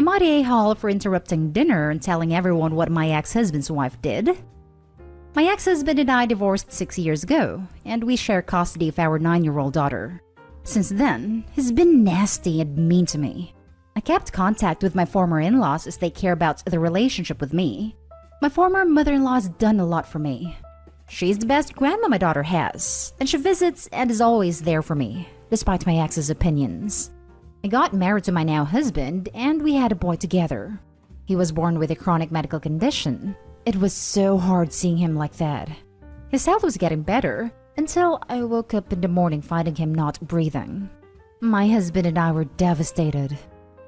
Am I the a-hole for interrupting dinner and telling everyone what my ex-husband's wife did? My ex-husband and I divorced 6 years ago, and we share custody of our 9-year-old daughter. Since then, he's been nasty and mean to me. I kept contact with my former in-laws as they care about the relationship with me. My former mother-in-law has done a lot for me. She's the best grandma my daughter has, and she visits and is always there for me, despite my ex's opinions. I got married to my now husband, and we had a boy together. He was born with a chronic medical condition. It was so hard seeing him like that. His health was getting better, until I woke up in the morning finding him not breathing. My husband and I were devastated.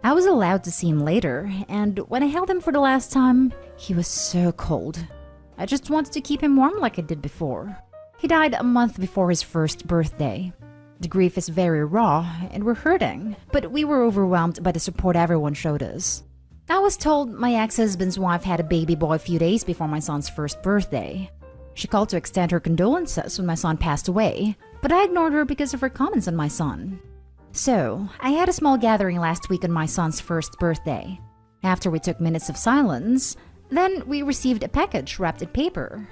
I was allowed to see him later, and when I held him for the last time, he was so cold. I just wanted to keep him warm like I did before. He died a month before his first birthday. The grief is very raw, and we're hurting, but we were overwhelmed by the support everyone showed us. I was told my ex-husband's wife had a baby boy a few days before my son's first birthday. She called to extend her condolences when my son passed away, but I ignored her because of her comments on my son. So, I had a small gathering last week on my son's first birthday. After we took minutes of silence, then we received a package wrapped in paper.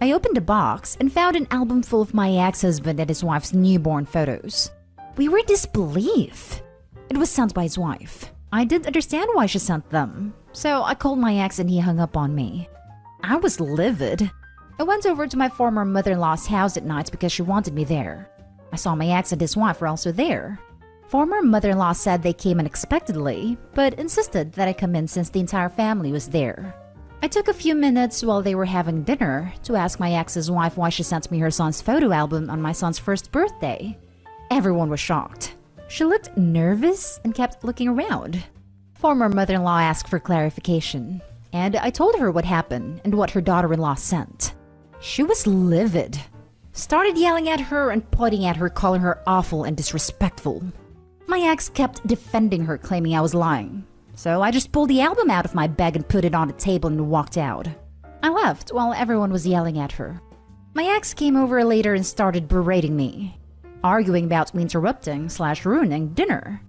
I opened the box and found an album full of my ex-husband and his wife's newborn photos. We were in disbelief. It was sent by his wife. I didn't understand why she sent them, so I called my ex and he hung up on me. I was livid. I went over to my former mother-in-law's house at night because she wanted me there. I saw my ex and his wife were also there. Former mother-in-law said they came unexpectedly, but insisted that I come in since the entire family was there. I took a few minutes while they were having dinner to ask my ex's wife why she sent me her son's photo album on my son's first birthday. Everyone was shocked. She looked nervous and kept looking around. Former mother-in-law asked for clarification, and I told her what happened and what her daughter-in-law sent. She was livid. Started yelling at her and pointing at her, calling her awful and disrespectful. My ex kept defending her, claiming I was lying. So I just pulled the album out of my bag and put it on the table and walked out. I left while everyone was yelling at her. My ex came over later and started berating me, arguing about me interrupting/ruining dinner.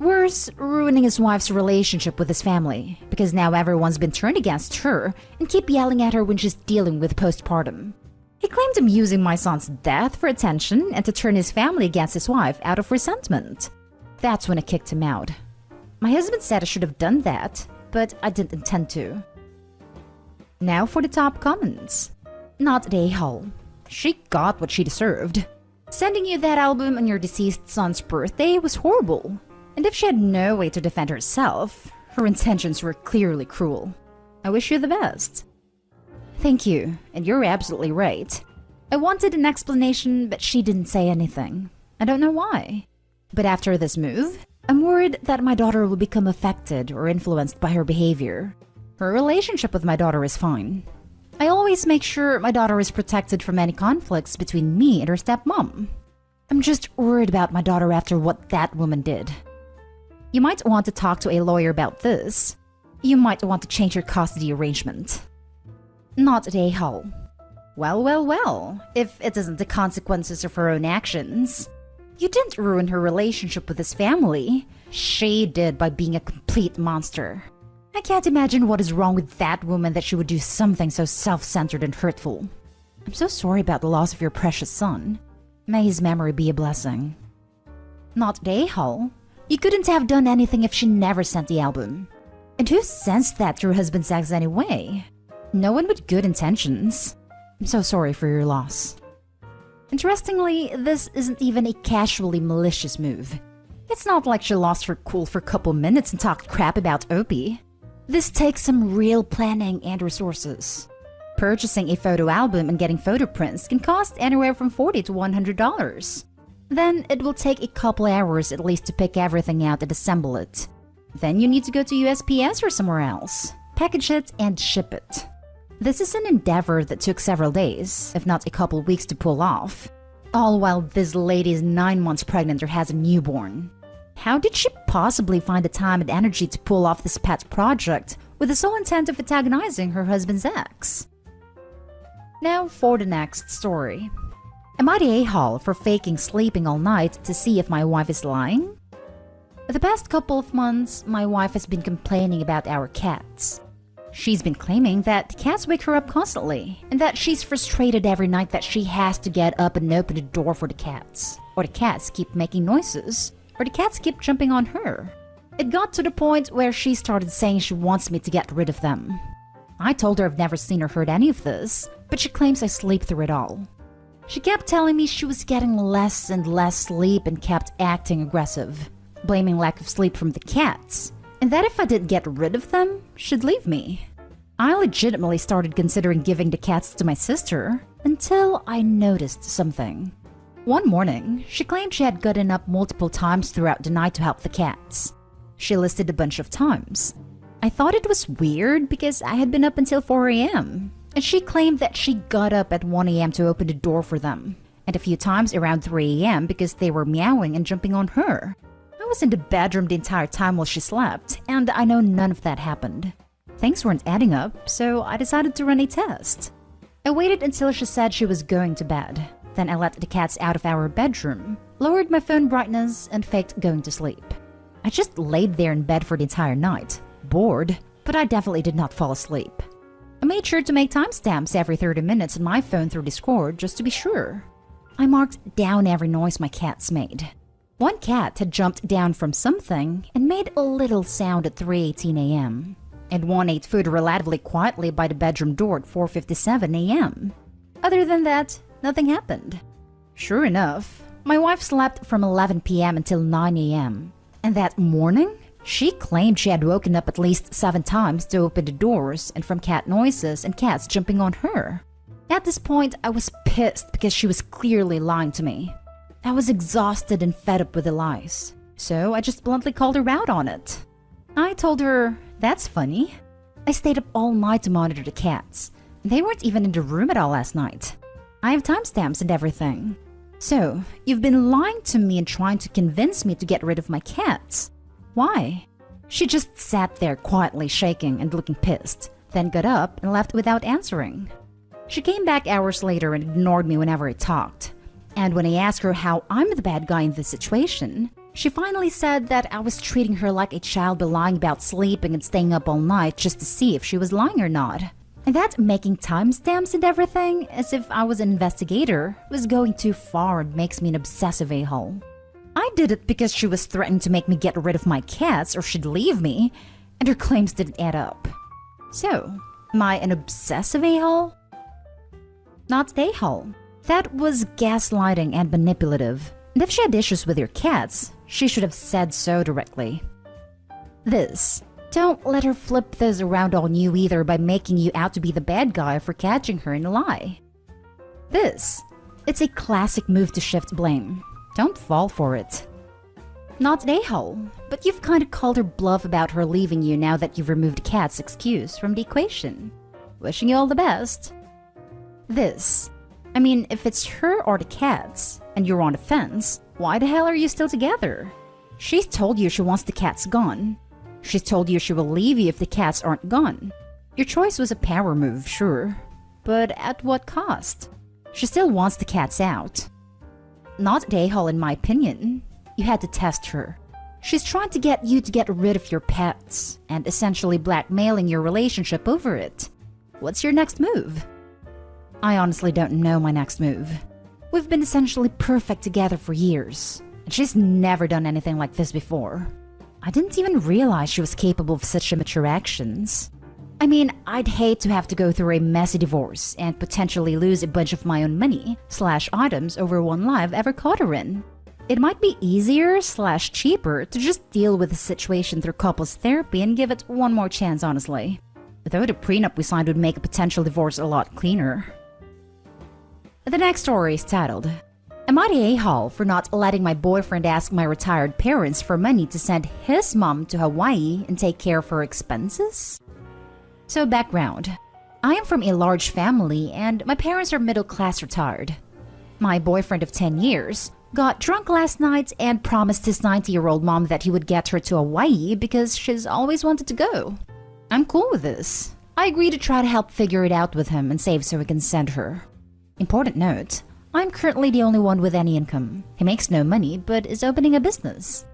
Worse, ruining his wife's relationship with his family, because now everyone's been turned against her and keep yelling at her when she's dealing with postpartum. He claimed I'm using my son's death for attention and to turn his family against his wife out of resentment. That's when I kicked him out. My husband said I should have done that, but I didn't intend to. Now for the top comments. Not the a-hole. She got what she deserved. Sending you that album on your deceased son's birthday was horrible. And if she had no way to defend herself, her intentions were clearly cruel. I wish you the best. Thank you, and you're absolutely right. I wanted an explanation, but she didn't say anything. I don't know why. But after this move, I'm worried that my daughter will become affected or influenced by her behavior. Her relationship with my daughter is fine. I always make sure my daughter is protected from any conflicts between me and her stepmom. I'm just worried about my daughter after what that woman did. You might want to talk to a lawyer about this. You might want to change your custody arrangement. Not the a-hole. Well, if it isn't the consequences of her own actions. You didn't ruin her relationship with his family. She did by being a complete monster. I can't imagine what is wrong with that woman that she would do something so self-centered and hurtful. I'm so sorry about the loss of your precious son. May his memory be a blessing. Not the a-hole. You couldn't have done anything if she never sent the album. And who sensed that through husband's ex anyway? No one with good intentions. I'm so sorry for your loss. Interestingly, this isn't even a casually malicious move. It's not like she lost her cool for a couple minutes and talked crap about Opie. This takes some real planning and resources. Purchasing a photo album and getting photo prints can cost anywhere from $40 to $100. Then it will take a couple hours at least to pick everything out and assemble it. Then you need to go to USPS or somewhere else, package it and ship it. This is an endeavor that took several days, if not a couple weeks to pull off. All while this lady is 9 months pregnant or has a newborn. How did she possibly find the time and energy to pull off this pet project with the sole intent of antagonizing her husband's ex? Now for the next story. Am I the a-hole for faking sleeping all night to see if my wife is lying? The past couple of months, my wife has been complaining about our cats. She's been claiming that cats wake her up constantly, and that she's frustrated every night that she has to get up and open the door for the cats, or the cats keep making noises, or the cats keep jumping on her. It got to the point where she started saying she wants me to get rid of them. I told her I've never seen or heard any of this, but she claims I sleep through it all. She kept telling me she was getting less and less sleep and kept acting aggressive, blaming lack of sleep from the cats, and that if I didn't get rid of them, she'd leave me. I legitimately started considering giving the cats to my sister until I noticed something. One morning, she claimed she had gotten up multiple times throughout the night to help the cats. She listed a bunch of times. I thought it was weird because I had been up until 4 a.m. And she claimed that she got up at 1 a.m. to open the door for them, and a few times around 3 a.m. because they were meowing and jumping on her. I was in the bedroom the entire time while she slept, and I know none of that happened. Things weren't adding up, so I decided to run a test. I waited until she said she was going to bed. Then I let the cats out of our bedroom, lowered my phone brightness, and faked going to sleep. I just laid there in bed for the entire night, bored, but I definitely did not fall asleep. I made sure to make timestamps every 30 minutes on my phone through Discord just to be sure. I marked down every noise my cats made. One cat had jumped down from something and made a little sound at 3:18 a.m. And one ate food relatively quietly by the bedroom door at 4:57 a.m. Other than that, nothing happened. Sure enough, my wife slept from 11 p.m. until 9 a.m. And that morning, she claimed she had woken up at least 7 times to open the doors and from cat noises and cats jumping on her. At this point, I was pissed because she was clearly lying to me. I was exhausted and fed up with the lies, so I just bluntly called her out on it. I told her, "That's funny. I stayed up all night to monitor the cats. They weren't even in the room at all last night. I have timestamps and everything. So, you've been lying to me and trying to convince me to get rid of my cats. Why?" She just sat there quietly shaking and looking pissed, then got up and left without answering. She came back hours later and ignored me whenever I talked. And when I asked her how I'm the bad guy in this situation, she finally said that I was treating her like a child by lying about sleeping and staying up all night just to see if she was lying or not. And that making timestamps and everything, as if I was an investigator, was going too far and makes me an obsessive a-hole. I did it because she was threatening to make me get rid of my cats or she'd leave me, and her claims didn't add up. So, am I an obsessive a-hole? Not a-hole. That was gaslighting and manipulative. And if she had issues with your cats, she should have said so directly. Don't let her flip this around on you either by making you out to be the bad guy for catching her in a lie. It's a classic move to shift blame. Don't fall for it. Not a-hole, but you've kind of called her bluff about her leaving you now that you've removed cat's excuse from the equation. Wishing you all the best. If it's her or the cats, and you're on the fence, why the hell are you still together? She's told you she wants the cats gone. She's told you she will leave you if the cats aren't gone. Your choice was a power move, sure. But at what cost? She still wants the cats out. Not a-hole in my opinion. You had to test her. She's trying to get you to get rid of your pets, and essentially blackmailing your relationship over it. What's your next move? I honestly don't know my next move. We've been essentially perfect together for years, and she's never done anything like this before. I didn't even realize she was capable of such immature actions. I'd hate to have to go through a messy divorce and potentially lose a bunch of my own money/items over one lie I've ever caught her in. It might be easier/cheaper to just deal with the situation through couples therapy and give it one more chance, honestly. Though the prenup we signed would make a potential divorce a lot cleaner. The next story is titled, "Am I the a-hole for not letting my boyfriend ask my retired parents for money to send his mom to Hawaii and take care of her expenses?" So background. I am from a large family and my parents are middle-class retired. My boyfriend of 10 years got drunk last night and promised his 90-year-old mom that he would get her to Hawaii because she's always wanted to go. I'm cool with this. I agree to try to help figure it out with him and save so we can send her. Important note, I'm currently the only one with any income. He makes no money but is opening a business.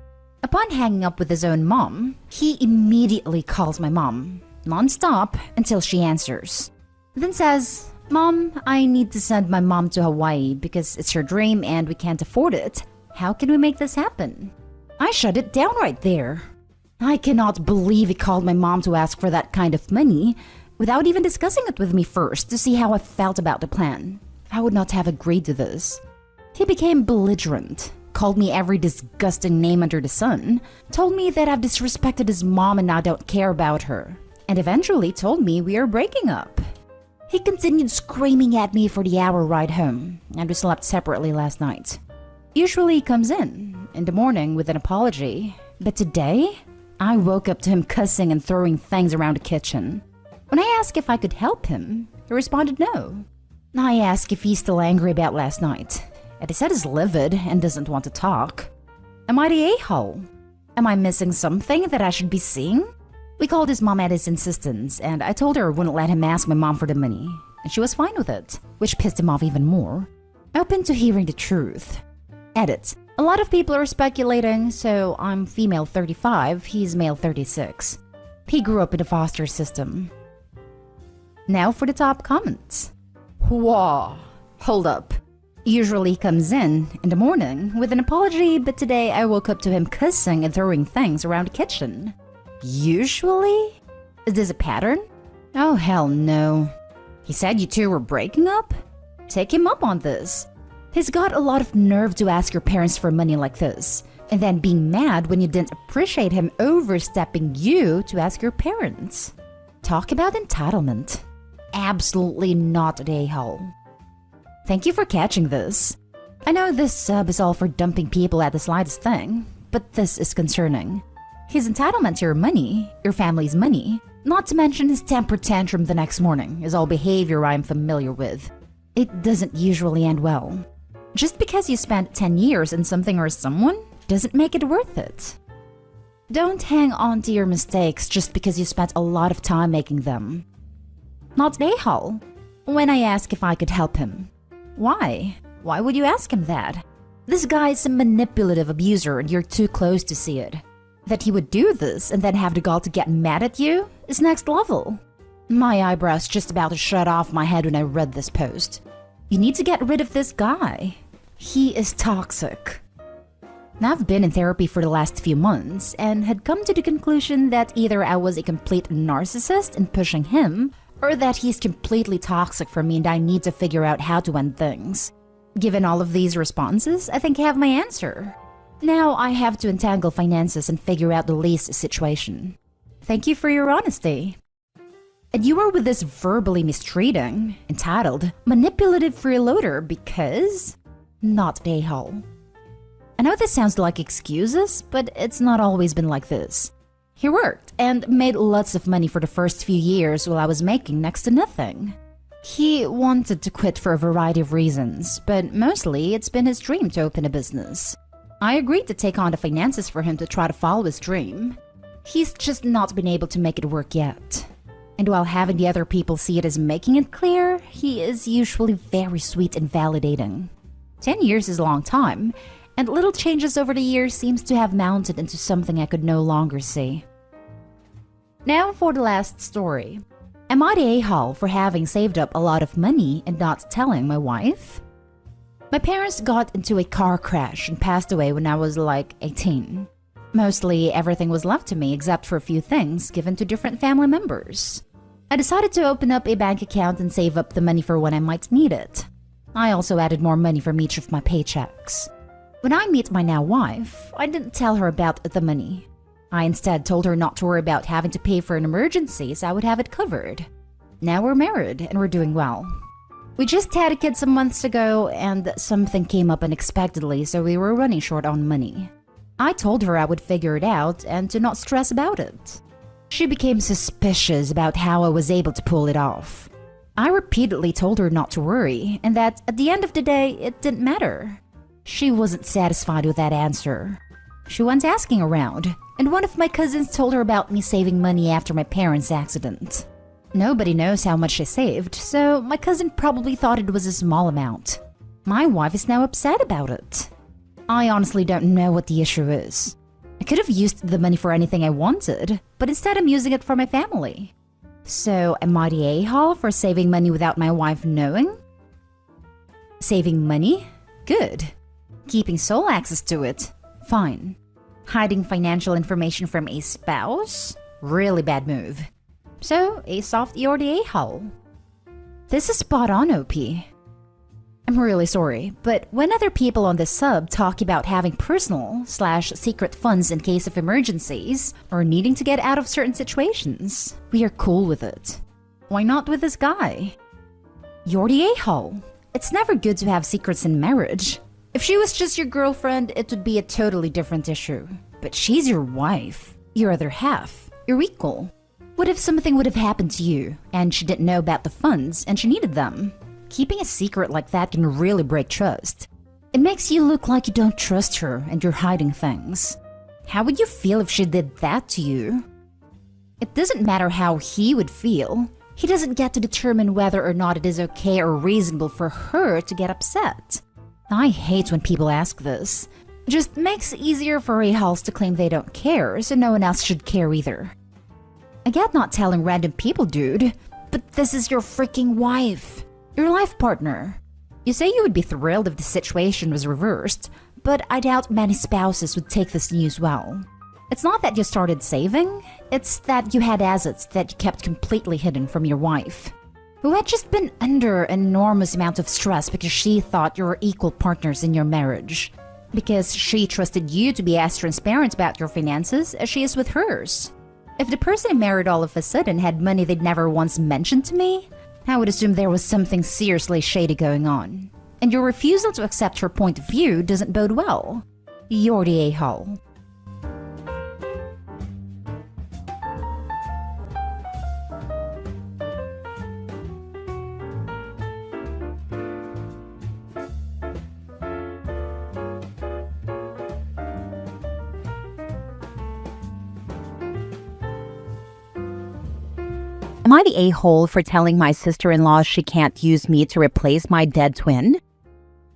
Upon hanging up with his own mom, he immediately calls my mom, non-stop, until she answers. Then says, "Mom, I need to send my mom to Hawaii because it's her dream and we can't afford it. How can we make this happen?" I shut it down right there. I cannot believe he called my mom to ask for that kind of money without even discussing it with me first to see how I felt about the plan. I would not have agreed to this. He became belligerent, called me every disgusting name under the sun, told me that I've disrespected his mom and I don't care about her, and eventually told me we are breaking up. He continued screaming at me for the hour ride home, and we slept separately last night. Usually he comes in the morning with an apology, but today I woke up to him cussing and throwing things around the kitchen. When I asked if I could help him, he responded no. I asked if he's still angry about last night, and he said he's livid and doesn't want to talk. Am I the a-hole? Am I missing something that I should be seeing? We called his mom at his insistence, and I told her I wouldn't let him ask my mom for the money, and she was fine with it, which pissed him off even more. Open to hearing the truth. Edit. A lot of people are speculating, so I'm female 35, he's male 36. He grew up in a foster system. Now for the top comments. Whoa. Hold up. Usually he comes in the morning with an apology, but today I woke up to him cussing and throwing things around the kitchen. Usually? Is this a pattern? Oh, hell no. He said you two were breaking up? Take him up on this. He's got a lot of nerve to ask your parents for money like this, and then being mad when you didn't appreciate him overstepping you to ask your parents. Talk about entitlement. Absolutely not an a-hole. Thank you for catching this. I know this sub is all for dumping people at the slightest thing, but this is concerning. His entitlement to your money, your family's money, not to mention his temper tantrum the next morning, is all behavior I'm familiar with. It doesn't usually end well. Just because you spent 10 years in something or someone doesn't make it worth it. Don't hang on to your mistakes just because you spent a lot of time making them. Not a-hole. When I ask if I could help him. Why? Why would you ask him that? This guy is a manipulative abuser and you're too close to see it. That he would do this and then have the gall to get mad at you is next level. My eyebrows just about to shut off my head when I read this post. You need to get rid of this guy. He is toxic. Now, I've been in therapy for the last few months and had come to the conclusion that either I was a complete narcissist in pushing him, or that he's completely toxic for me and I need to figure out how to end things. Given all of these responses, I think I have my answer. Now I have to entangle finances and figure out the lease situation. Thank you for your honesty. And you are with this verbally mistreating, entitled, manipulative freeloader because... not a-hole. I know this sounds like excuses, but it's not always been like this. He worked and made lots of money for the first few years while I was making next to nothing. He wanted to quit for a variety of reasons, but mostly it's been his dream to open a business. I agreed to take on the finances for him to try to follow his dream. He's just not been able to make it work yet. And while having the other people see it as making it clear, he is usually very sweet and validating. 10 years is a long time, and little changes over the years seems to have mounted into something I could no longer see. Now for the last story. Am I the a-hole for having saved up a lot of money and not telling my wife? My parents got into a car crash and passed away when I was like 18. Mostly everything was left to me except for a few things given to different family members. I decided to open up a bank account and save up the money for when I might need it. I also added more money from each of my paychecks. When I meet my now wife, I didn't tell her about the money. I instead told her not to worry about having to pay for an emergency, so I would have it covered. Now we're married and we're doing well. We just had a kid some months ago and something came up unexpectedly, so we were running short on money. I told her I would figure it out and to not stress about it. She became suspicious about how I was able to pull it off. I repeatedly told her not to worry and that at the end of the day, it didn't matter. She wasn't satisfied with that answer. She went asking around, and one of my cousins told her about me saving money after my parents' accident. Nobody knows how much I saved, so my cousin probably thought it was a small amount. My wife is now upset about it. I honestly don't know what the issue is. I could have used the money for anything I wanted, but instead I'm using it for my family. So am I the a-hole for saving money without my wife knowing? Saving money? Good. Keeping sole access to it? Fine. Hiding financial information from a spouse? Really bad move. So, a softie or the a-hole? This is spot on, OP. I'm really sorry, but when other people on this sub talk about having personal/secret funds in case of emergencies or needing to get out of certain situations, we are cool with it. Why not with this guy? You're the a-hole. It's never good to have secrets in marriage. If she was just your girlfriend, it would be a totally different issue. But she's your wife, your other half, your equal. What if something would have happened to you and she didn't know about the funds and she needed them? Keeping a secret like that can really break trust. It makes you look like you don't trust her and you're hiding things. How would you feel if she did that to you? It doesn't matter how he would feel. He doesn't get to determine whether or not it is okay or reasonable for her to get upset. I hate when people ask this. It just makes it easier for a-holes to claim they don't care, so no one else should care either. I get not telling random people, dude, but this is your freaking wife. Your life partner. You say you would be thrilled if the situation was reversed, but I doubt many spouses would take this news well. It's not that you started saving, it's that you had assets that you kept completely hidden from your wife, who had just been under an enormous amount of stress because she thought you were equal partners in your marriage. Because she trusted you to be as transparent about your finances as she is with hers. If the person I married all of a sudden had money they'd never once mentioned to me, I would assume there was something seriously shady going on. And your refusal to accept her point of view doesn't bode well. You're the a-hole. Am I the a-hole for telling my sister-in-law she can't use me to replace my dead twin?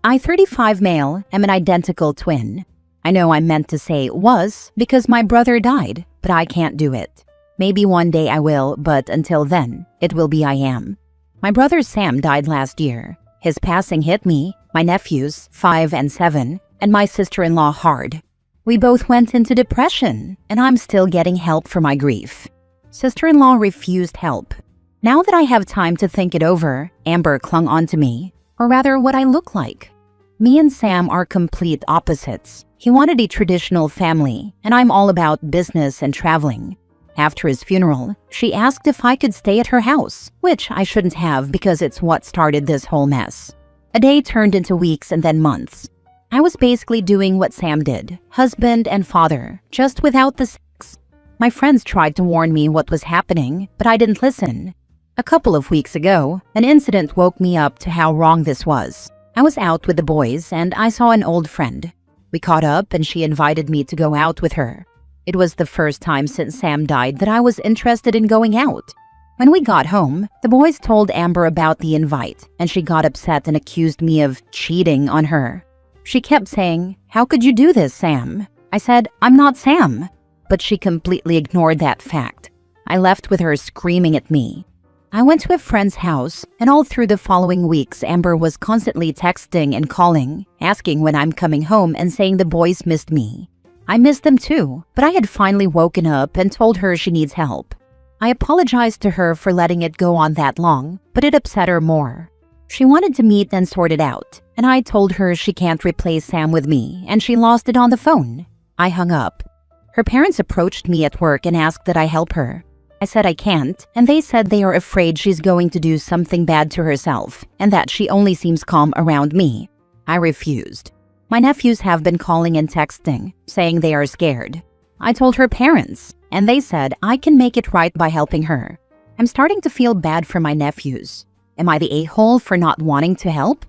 I, 35 male, am an identical twin. I know I meant to say was because my brother died, but I can't do it. Maybe one day I will, but until then, it will be I am. My brother Sam died last year. His passing hit me, my nephews, 5 and 7, and my sister-in-law hard. We both went into depression, and I'm still getting help for my grief. Sister-in-law refused help. Now that I have time to think it over, Amber clung on to me, or rather what I look like. Me and Sam are complete opposites. He wanted a traditional family, and I'm all about business and traveling. After his funeral, she asked if I could stay at her house, which I shouldn't have because it's what started this whole mess. A day turned into weeks and then months. I was basically doing what Sam did, husband and father, just without the sex. My friends tried to warn me what was happening, but I didn't listen. A couple of weeks ago, an incident woke me up to how wrong this was. I was out with the boys and I saw an old friend. We caught up and she invited me to go out with her. It was the first time since Sam died that I was interested in going out. When we got home, the boys told Amber about the invite and she got upset and accused me of cheating on her. She kept saying, "How could you do this, Sam?" I said, "I'm not Sam." But she completely ignored that fact. I left with her screaming at me. I went to a friend's house, and all through the following weeks, Amber was constantly texting and calling, asking when I'm coming home and saying the boys missed me. I missed them too, but I had finally woken up and told her she needs help. I apologized to her for letting it go on that long, but it upset her more. She wanted to meet and sort it out, and I told her she can't replace Sam with me, and she lost it on the phone. I hung up. Her parents approached me at work and asked that I help her. I said I can't, and they said they are afraid she's going to do something bad to herself, and that she only seems calm around me. I refused. My nephews have been calling and texting, saying they are scared. I told her parents, and they said I can make it right by helping her. I'm starting to feel bad for my nephews. Am I the a-hole for not wanting to help?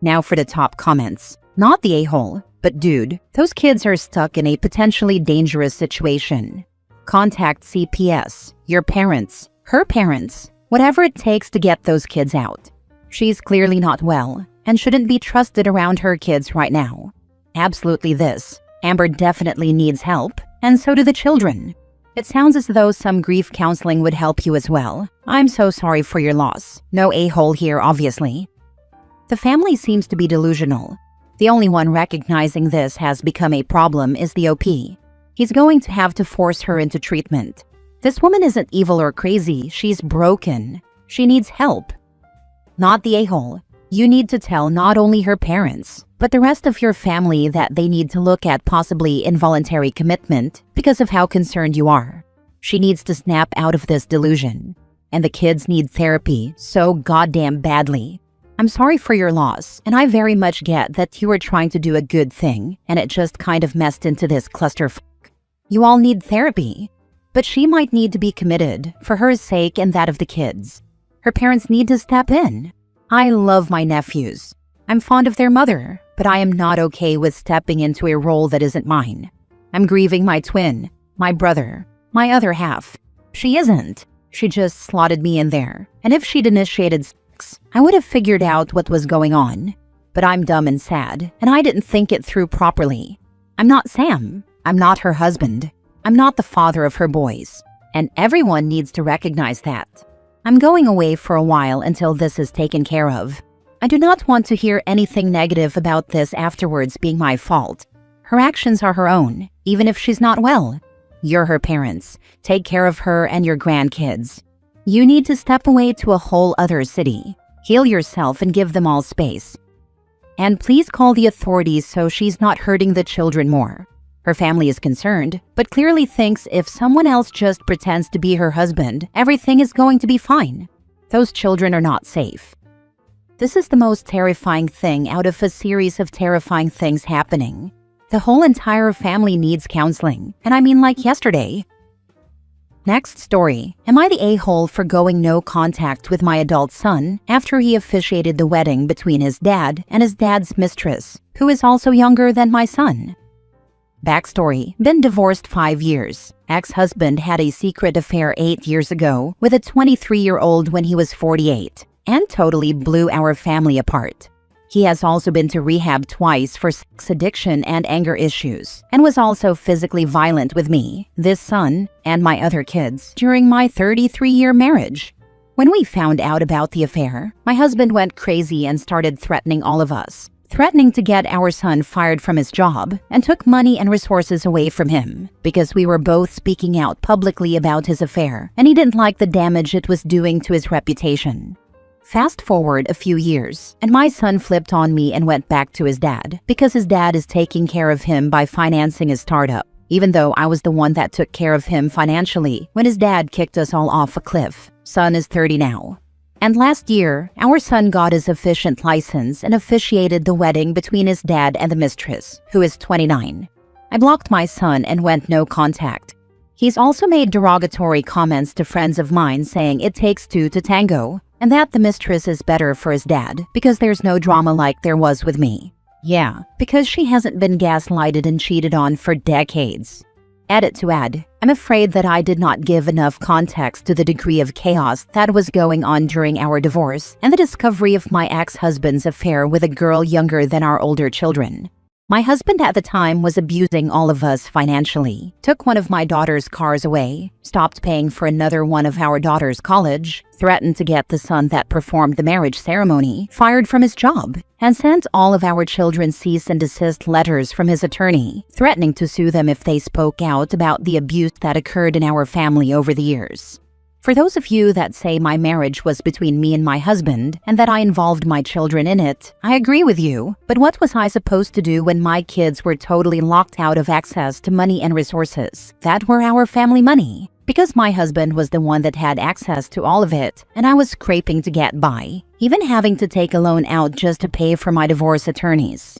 Now for the top comments. Not the a-hole. But dude, those kids are stuck in a potentially dangerous situation. Contact CPS, your parents, her parents, whatever it takes to get those kids out. She's clearly not well and shouldn't be trusted around her kids right now. Absolutely this. Amber definitely needs help, and so do the children. It sounds as though some grief counseling would help you as well. I'm so sorry for your loss. No a-hole here, obviously. The family seems to be delusional. The only one recognizing this has become a problem is the OP. He's going to have to force her into treatment. This woman isn't evil or crazy, she's broken. She needs help. Not the a-hole. You need to tell not only her parents, but the rest of your family that they need to look at possibly involuntary commitment because of how concerned you are. She needs to snap out of this delusion. And the kids need therapy so goddamn badly. I'm sorry for your loss, and I very much get that you were trying to do a good thing, and it just kind of messed into this clusterfuck. You all need therapy, but she might need to be committed for her sake and that of the kids. Her parents need to step in. I love my nephews. I'm fond of their mother, but I am not okay with stepping into a role that isn't mine. I'm grieving my twin, my brother, my other half. She isn't. She just slotted me in there, and if she'd initiated sex, I would have figured out what was going on. But I'm dumb and sad, and I didn't think it through properly. I'm not Sam. I'm not her husband. I'm not the father of her boys. And everyone needs to recognize that. I'm going away for a while until this is taken care of. I do not want to hear anything negative about this afterwards being my fault. Her actions are her own, even if she's not well. You're her parents. Take care of her and your grandkids. You need to step away to a whole other city. Heal yourself and give them all space. And please call the authorities so she's not hurting the children more. Her family is concerned, but clearly thinks if someone else just pretends to be her husband, everything is going to be fine. Those children are not safe. This is the most terrifying thing out of a series of terrifying things happening. The whole entire family needs counseling, and I mean like yesterday. Next story. Am I the a-hole for going no contact with my adult son after he officiated the wedding between his dad and his dad's mistress, who is also younger than my son? Backstory. Been divorced 5 years. Ex-husband had a secret affair 8 years ago with a 23-year-old when he was 48, and totally blew our family apart. He has also been to rehab twice for sex addiction and anger issues, and was also physically violent with me, this son, and my other kids during my 33-year marriage. When we found out about the affair, my husband went crazy and started threatening all of us. Threatening to get our son fired from his job and took money and resources away from him because we were both speaking out publicly about his affair and he didn't like the damage it was doing to his reputation. Fast forward a few years, and my son flipped on me and went back to his dad because his dad is taking care of him by financing his startup, even though I was the one that took care of him financially when his dad kicked us all off a cliff. Son is 30 now. And last year, our son got his efficient license and officiated the wedding between his dad and the mistress, who is 29. I blocked my son and went no contact. He's also made derogatory comments to friends of mine saying it takes two to tango, and that the mistress is better for his dad because there's no drama like there was with me. Yeah, because she hasn't been gaslighted and cheated on for decades. Edit to add, I'm afraid that I did not give enough context to the degree of chaos that was going on during our divorce and the discovery of my ex-husband's affair with a girl younger than our older children. My husband at the time was abusing all of us financially, took one of my daughter's cars away, stopped paying for another one of our daughter's college, threatened to get the son that performed the marriage ceremony fired from his job, and sent all of our children cease and desist letters from his attorney, threatening to sue them if they spoke out about the abuse that occurred in our family over the years. For those of you that say my marriage was between me and my husband and that I involved my children in it, I agree with you, but what was I supposed to do when my kids were totally locked out of access to money and resources that were our family money? Because my husband was the one that had access to all of it, and I was scraping to get by, even having to take a loan out just to pay for my divorce attorneys.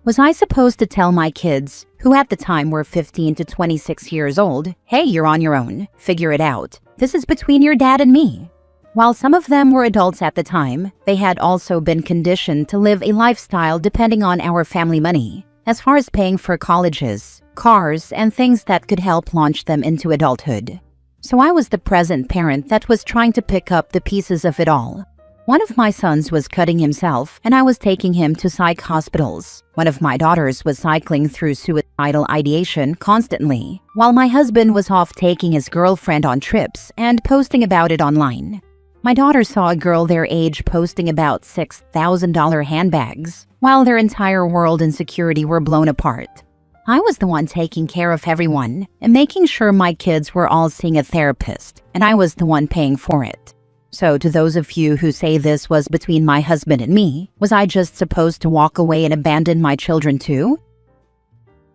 Was I supposed to tell my kids, who at the time were 15 to 26 years old, hey, you're on your own, figure it out. This is between your dad and me. While some of them were adults at the time, they had also been conditioned to live a lifestyle depending on our family money, as far as paying for colleges, cars, and things that could help launch them into adulthood. So I was the present parent that was trying to pick up the pieces of it all. One of my sons was cutting himself, and I was taking him to psych hospitals. One of my daughters was cycling through suicidal ideation constantly, while my husband was off taking his girlfriend on trips and posting about it online. My daughter saw a girl their age posting about $6,000 handbags, while their entire world and security were blown apart. I was the one taking care of everyone and making sure my kids were all seeing a therapist, and I was the one paying for it. So to those of you who say this was between my husband and me, was I just supposed to walk away and abandon my children too?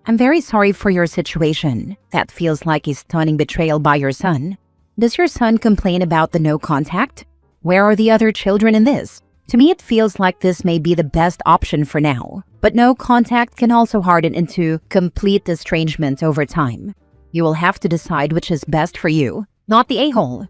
I'm very sorry for your situation. That feels like a stunning betrayal by your son. Does your son complain about the no contact? Where are the other children in this? To me, it feels like this may be the best option for now, but no contact can also harden into complete estrangement over time. You will have to decide which is best for you, not the a-hole.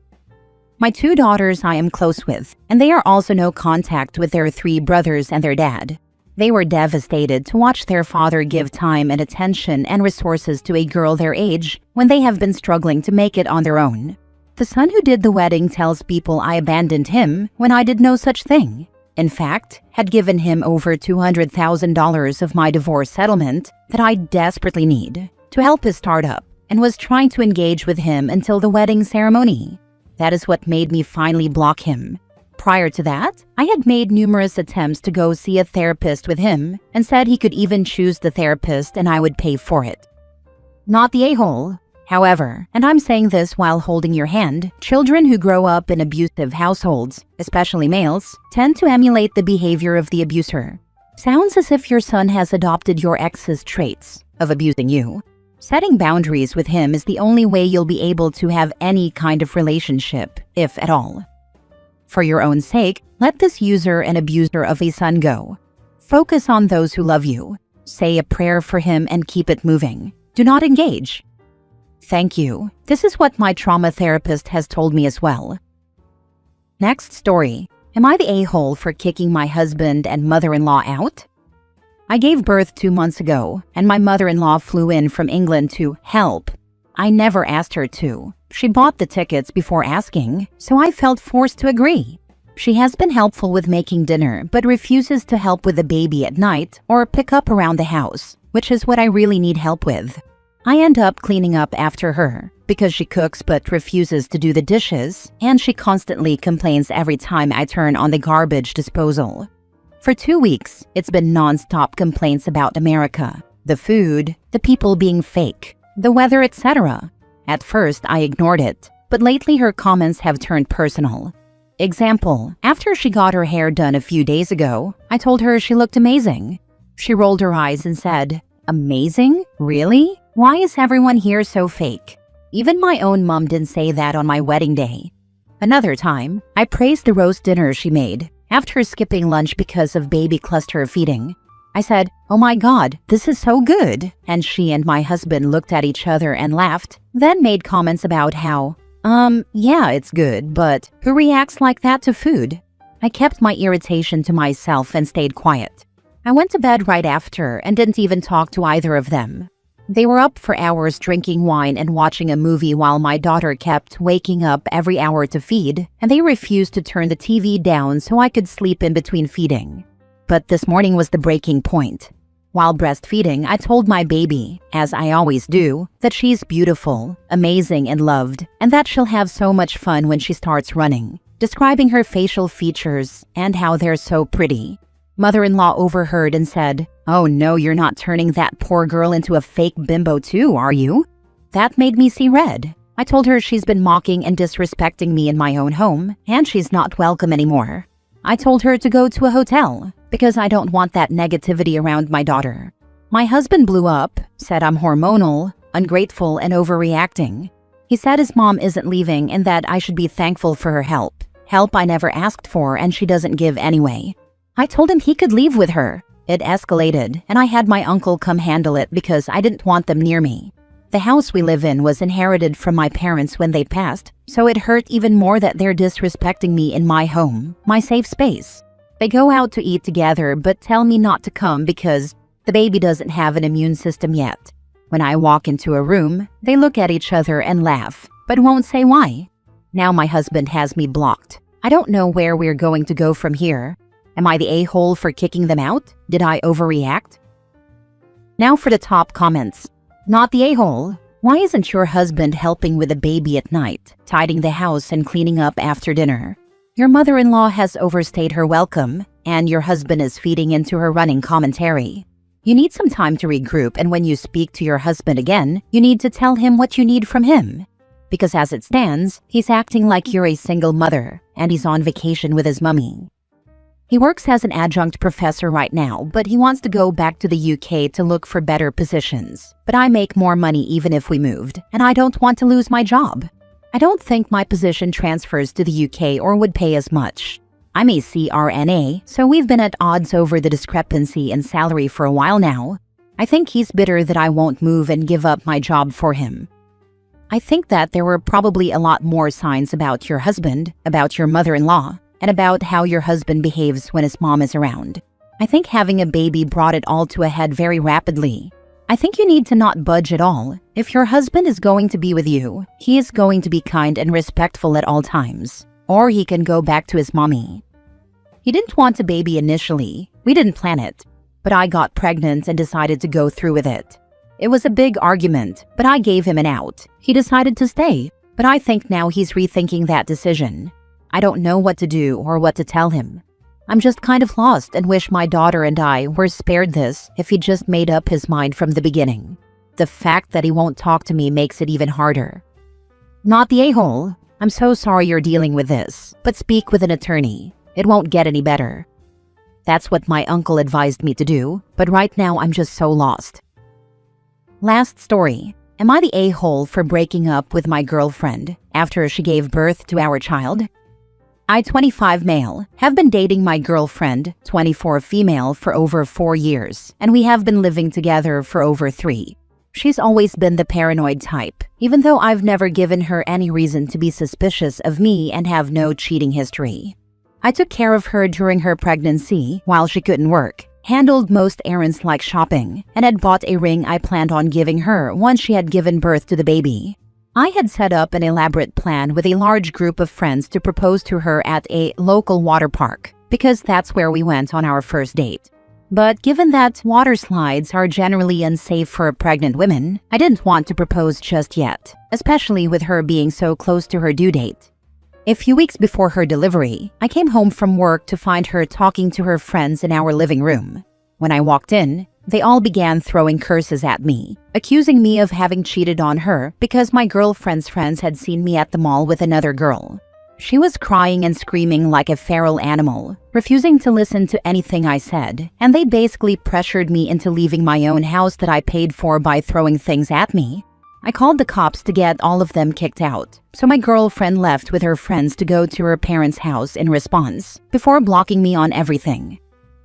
My 2 daughters I am close with, and they are also no contact with their 3 brothers and their dad. They were devastated to watch their father give time and attention and resources to a girl their age when they have been struggling to make it on their own. The son who did the wedding tells people I abandoned him when I did no such thing. In fact, had given him over $200,000 of my divorce settlement that I desperately need to help his startup, and was trying to engage with him until the wedding ceremony. That is what made me finally block him. Prior to that, I had made numerous attempts to go see a therapist with him and said he could even choose the therapist and I would pay for it. Not the a-hole. However, and I'm saying this while holding your hand, children who grow up in abusive households, especially males, tend to emulate the behavior of the abuser. Sounds as if your son has adopted your ex's traits of abusing you. Setting boundaries with him is the only way you'll be able to have any kind of relationship, if at all. For your own sake, let this user and abuser of a son go. Focus on those who love you. Say a prayer for him and keep it moving. Do not engage. Thank you. This is what my trauma therapist has told me as well. Next story. Am I the a-hole for kicking my husband and mother-in-law out? I gave birth 2 months ago, and my mother-in-law flew in from England to help. I never asked her to. She bought the tickets before asking, so I felt forced to agree. She has been helpful with making dinner, but refuses to help with the baby at night or pick up around the house, which is what I really need help with. I end up cleaning up after her, because she cooks but refuses to do the dishes, and she constantly complains every time I turn on the garbage disposal. For 2 weeks, it's been non-stop complaints about America, the food, the people being fake, the weather, etc. At first, I ignored it, but lately her comments have turned personal. Example, after she got her hair done a few days ago, I told her she looked amazing. She rolled her eyes and said, "Amazing? Really? Why is everyone here so fake?" Even my own mom didn't say that on my wedding day. Another time, I praised the roast dinner she made after skipping lunch because of baby cluster feeding. I said, "Oh my God, this is so good." And she and my husband looked at each other and laughed, then made comments about how, yeah, it's good, but who reacts like that to food? I kept my irritation to myself and stayed quiet. I went to bed right after and didn't even talk to either of them. They were up for hours drinking wine and watching a movie while my daughter kept waking up every hour to feed, and they refused to turn the TV down so I could sleep in between feeding. But this morning was the breaking point. While breastfeeding, I told my baby, as I always do, that she's beautiful, amazing, and loved, and that she'll have so much fun when she starts running, describing her facial features and how they're so pretty. Mother-in-law overheard and said, "Oh no, you're not turning that poor girl into a fake bimbo too, are you?" That made me see red. I told her she's been mocking and disrespecting me in my own home, and she's not welcome anymore. I told her to go to a hotel, because I don't want that negativity around my daughter. My husband blew up, said I'm hormonal, ungrateful, and overreacting. He said his mom isn't leaving and that I should be thankful for her help. Help I never asked for and she doesn't give anyway. I told him he could leave with her. It escalated, and I had my uncle come handle it because I didn't want them near me. The house we live in was inherited from my parents when they passed, so it hurt even more that they're disrespecting me in my home, my safe space. They go out to eat together but tell me not to come because the baby doesn't have an immune system yet. When I walk into a room, they look at each other and laugh, but won't say why. Now my husband has me blocked. I don't know where we're going to go from here. Am I the a-hole for kicking them out? Did I overreact? Now for the top comments. Not the a-hole. Why isn't your husband helping with the baby at night, tidying the house and cleaning up after dinner? Your mother-in-law has overstayed her welcome, and your husband is feeding into her running commentary. You need some time to regroup, and when you speak to your husband again, you need to tell him what you need from him. Because as it stands, he's acting like you're a single mother, and he's on vacation with his mummy. He works as an adjunct professor right now, but he wants to go back to the UK to look for better positions. But I make more money even if we moved, and I don't want to lose my job. I don't think my position transfers to the UK or would pay as much. I'm a CRNA, so we've been at odds over the discrepancy in salary for a while now. I think he's bitter that I won't move and give up my job for him. I think that there were probably a lot more signs about your husband, about your mother-in-law, and about how your husband behaves when his mom is around. I think having a baby brought it all to a head very rapidly. I think you need to not budge at all. If your husband is going to be with you, he is going to be kind and respectful at all times. Or he can go back to his mommy. He didn't want a baby initially. We didn't plan it. But I got pregnant and decided to go through with it. It was a big argument, but I gave him an out. He decided to stay, but I think now he's rethinking that decision. I don't know what to do or what to tell him. I'm just kind of lost and wish my daughter and I were spared this if he just made up his mind from the beginning. The fact that he won't talk to me makes it even harder. Not the a-hole. I'm so sorry you're dealing with this, but speak with an attorney. It won't get any better. That's what my uncle advised me to do, but right now I'm just so lost. Last story. Am I the a-hole for breaking up with my girlfriend after she gave birth to our child? I, 25 male, have been dating my girlfriend, 24 female, for over 4 years, and we have been living together for over 3. She's always been the paranoid type, even though I've never given her any reason to be suspicious of me and have no cheating history. I took care of her during her pregnancy while she couldn't work, handled most errands like shopping, and had bought a ring I planned on giving her once she had given birth to the baby. I had set up an elaborate plan with a large group of friends to propose to her at a local water park, because that's where we went on our first date. But given that water slides are generally unsafe for pregnant women, I didn't want to propose just yet, especially with her being so close to her due date. A few weeks before her delivery, I came home from work to find her talking to her friends in our living room. When I walked in, they all began throwing curses at me, accusing me of having cheated on her because my girlfriend's friends had seen me at the mall with another girl. She was crying and screaming like a feral animal, refusing to listen to anything I said, and they basically pressured me into leaving my own house that I paid for by throwing things at me. I called the cops to get all of them kicked out, so my girlfriend left with her friends to go to her parents' house in response, before blocking me on everything.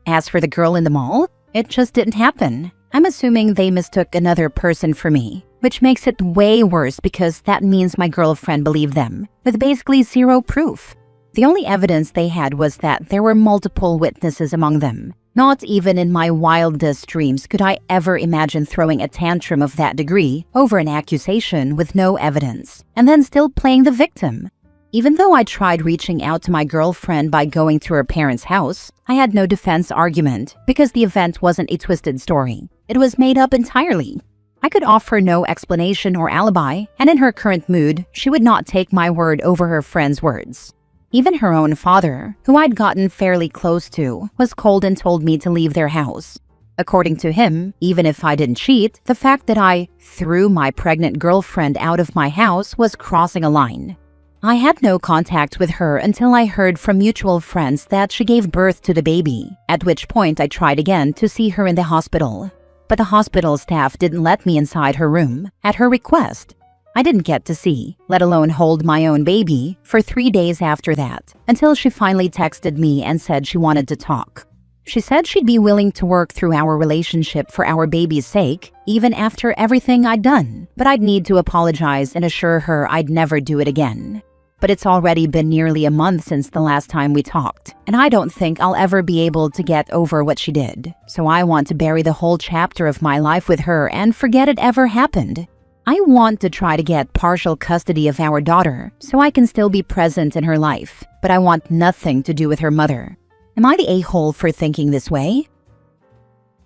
As for the girl in the mall, it just didn't happen. I'm assuming they mistook another person for me, which makes it way worse because that means my girlfriend believed them, with basically zero proof. The only evidence they had was that there were multiple witnesses among them. Not even in my wildest dreams could I ever imagine throwing a tantrum of that degree over an accusation with no evidence, and then still playing the victim. Even though I tried reaching out to my girlfriend by going to her parents' house, I had no defense argument because the event wasn't a twisted story. It was made up entirely. I could offer no explanation or alibi, and in her current mood, she would not take my word over her friend's words. Even her own father, who I'd gotten fairly close to, was cold and told me to leave their house. According to him, even if I didn't cheat, the fact that I threw my pregnant girlfriend out of my house was crossing a line. I had no contact with her until I heard from mutual friends that she gave birth to the baby, at which point I tried again to see her in the hospital. But the hospital staff didn't let me inside her room, at her request. I didn't get to see, let alone hold my own baby, for 3 days after that, until she finally texted me and said she wanted to talk. She said she'd be willing to work through our relationship for our baby's sake, even after everything I'd done, but I'd need to apologize and assure her I'd never do it again. But it's already been nearly a month since the last time we talked, and I don't think I'll ever be able to get over what she did. So I want to bury the whole chapter of my life with her and forget it ever happened. I want to try to get partial custody of our daughter so I can still be present in her life, but I want nothing to do with her mother. Am I the a-hole for thinking this way?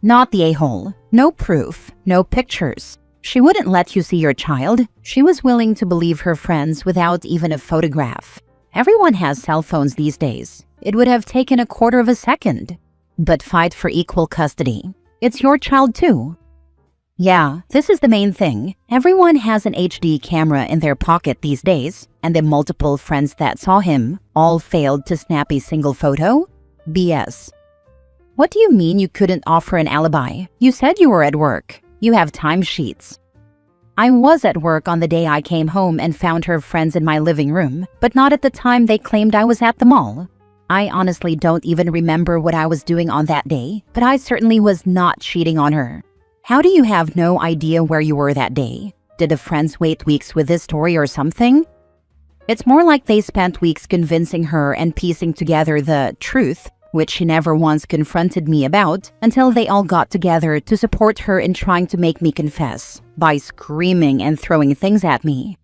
Not the a-hole. No proof, no pictures. She wouldn't let you see your child. She was willing to believe her friends without even a photograph. Everyone has cell phones these days. It would have taken a quarter of a second. But fight for equal custody. It's your child too. Yeah, this is the main thing. Everyone has an HD camera in their pocket these days, and the multiple friends that saw him all failed to snap a single photo? BS. What do you mean you couldn't offer an alibi? You said you were at work. You have timesheets. I was at work on the day I came home and found her friends in my living room, but not at the time they claimed I was at the mall. I honestly don't even remember what I was doing on that day, but I certainly was not cheating on her. How do you have no idea where you were that day? Did the friends wait weeks with this story or something? It's more like they spent weeks convincing her and piecing together the truth, which she never once confronted me about, until they all got together to support her in trying to make me confess by screaming and throwing things at me.